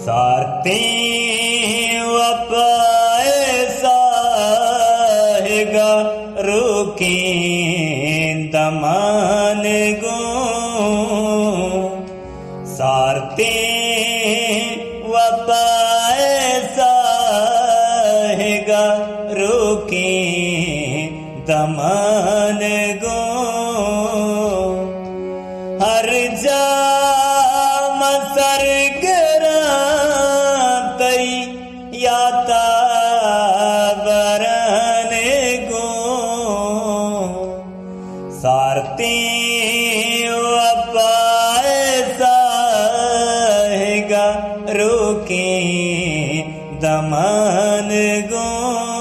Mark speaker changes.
Speaker 1: सारते वपैसा हैगा रुके दमन गो सारते वपैसा हैगा रुके दमन गो हर जा मसर्ग याता वरन गो सारते वपैसा हैगा रुके दमन गो।